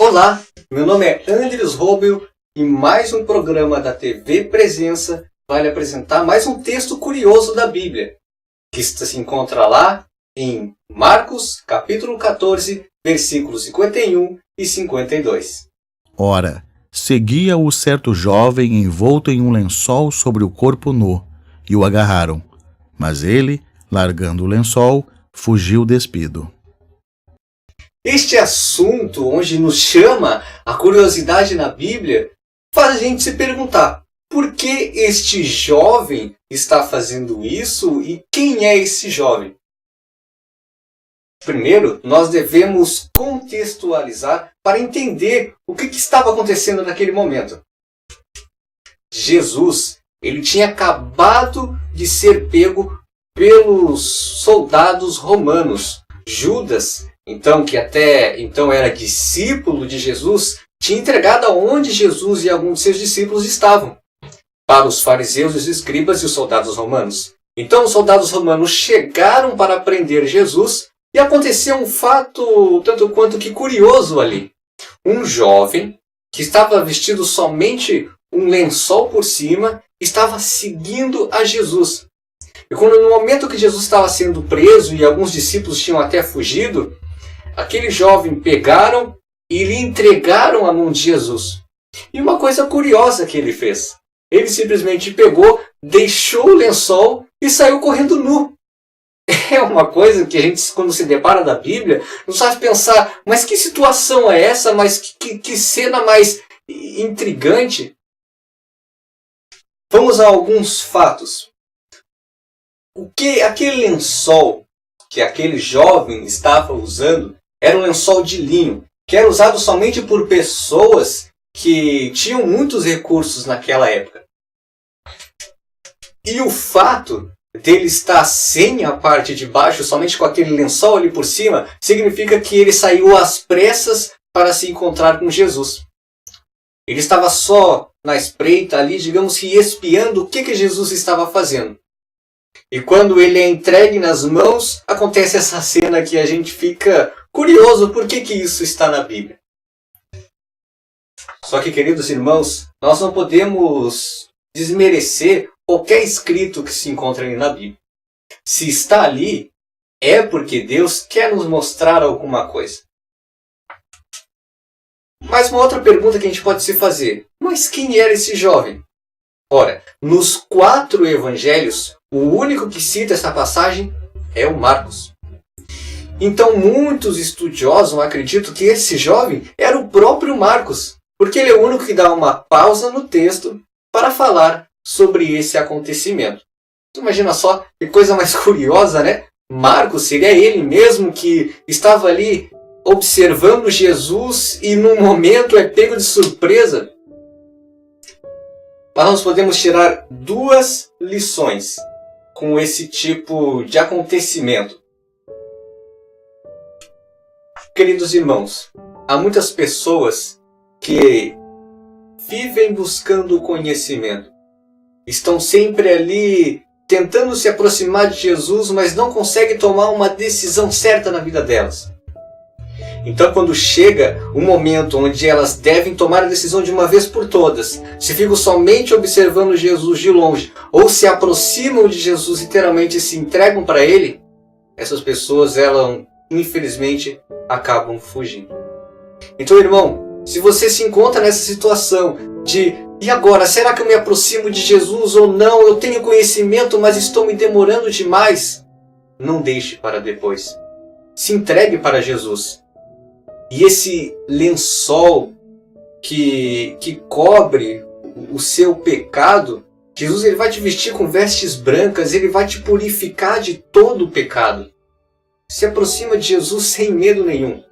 Olá, meu nome é Andres Robel e mais um programa da TV Presença vai lhe apresentar mais um texto curioso da Bíblia, que se encontra lá em Marcos, capítulo 14, versículos 51 e 52. Ora, seguia-o certo jovem envolto em um lençol sobre o corpo nu, e o agarraram. Mas ele, largando o lençol, fugiu despido. Este assunto, onde nos chama a curiosidade na Bíblia, faz a gente se perguntar por que este jovem está fazendo isso e quem é esse jovem? Primeiro, nós devemos contextualizar para entender o que estava acontecendo naquele momento. Jesus, ele tinha acabado de ser pego pelos soldados romanos. Judas, que até então era discípulo de Jesus, tinha entregado aonde Jesus e alguns de seus discípulos estavam, para os fariseus, os escribas e os soldados romanos. Então os soldados romanos chegaram para prender Jesus e aconteceu um fato tanto quanto que curioso ali. Um jovem que estava vestido somente um lençol por cima estava seguindo a Jesus. E quando no momento que Jesus estava sendo preso e alguns discípulos tinham até fugido, aquele jovem pegaram e lhe entregaram a mão de Jesus. E uma coisa curiosa que ele fez. Ele simplesmente pegou, deixou o lençol e saiu correndo nu. É uma coisa que a gente, quando se depara da Bíblia, não sabe pensar, mas que situação é essa? Mas que cena mais intrigante? Vamos a alguns fatos. O que aquele lençol que aquele jovem estava usando era um lençol de linho, que era usado somente por pessoas que tinham muitos recursos naquela época. E o fato dele estar sem a parte de baixo, somente com aquele lençol ali por cima, significa que ele saiu às pressas para se encontrar com Jesus. Ele estava só na espreita ali, digamos que espiando o que Jesus estava fazendo. E quando ele é entregue nas mãos, acontece essa cena que a gente fica curioso por que isso está na Bíblia. Só que, queridos irmãos, nós não podemos desmerecer qualquer escrito que se encontra ali na Bíblia. Se está ali, é porque Deus quer nos mostrar alguma coisa. Mas uma outra pergunta que a gente pode se fazer, mas quem era esse jovem? Ora, nos 4 evangelhos, o único que cita essa passagem é o Marcos. Então muitos estudiosos acreditam que esse jovem era o próprio Marcos, porque ele é o único que dá uma pausa no texto para falar sobre esse acontecimento. Imagina só que coisa mais curiosa, né? Marcos seria ele mesmo que estava ali observando Jesus e num momento é pego de surpresa. Mas nós podemos tirar 2 lições com esse tipo de acontecimento. Queridos irmãos, há muitas pessoas que vivem buscando o conhecimento. Estão sempre ali tentando se aproximar de Jesus, mas não conseguem tomar uma decisão certa na vida delas. Então, quando chega um momento onde elas devem tomar a decisão de uma vez por todas, se ficam somente observando Jesus de longe, ou se aproximam de Jesus literalmente e se entregam para Ele, essas pessoas, elas, infelizmente, acabam fugindo. Então, irmão, se você se encontra nessa situação de, e agora, será que eu me aproximo de Jesus ou não? Eu tenho conhecimento, mas estou me demorando demais. Não deixe para depois. Se entregue para Jesus. E esse lençol que cobre o seu pecado, Jesus ele vai te vestir com vestes brancas, ele vai te purificar de todo o pecado. Se aproxima de Jesus sem medo nenhum.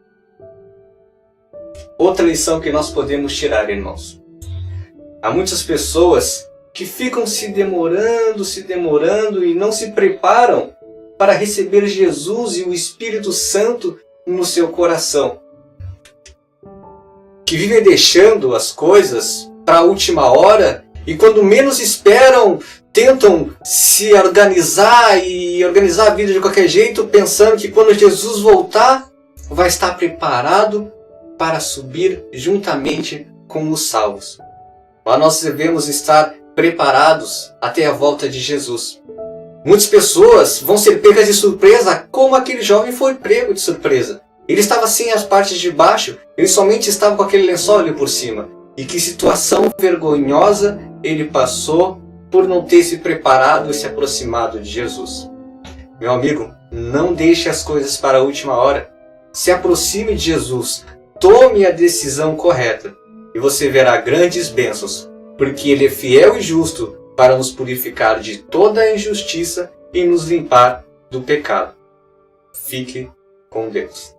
Outra lição que nós podemos tirar, irmãos. Há muitas pessoas que ficam se demorando e não se preparam para receber Jesus e o Espírito Santo no seu coração. Que vivem deixando as coisas para a última hora e quando menos esperam, tentam se organizar e organizar a vida de qualquer jeito, pensando que quando Jesus voltar, vai estar preparado para subir juntamente com os salvos. Mas nós devemos estar preparados até a volta de Jesus. Muitas pessoas vão ser pegas de surpresa, como aquele jovem foi pego de surpresa. Ele estava sem as partes de baixo, ele somente estava com aquele lençol ali por cima. E que situação vergonhosa ele passou por não ter se preparado e se aproximado de Jesus. Meu amigo, não deixe as coisas para a última hora. Se aproxime de Jesus, tome a decisão correta e você verá grandes bênçãos, porque Ele é fiel e justo para nos purificar de toda a injustiça e nos limpar do pecado. Fique com Deus.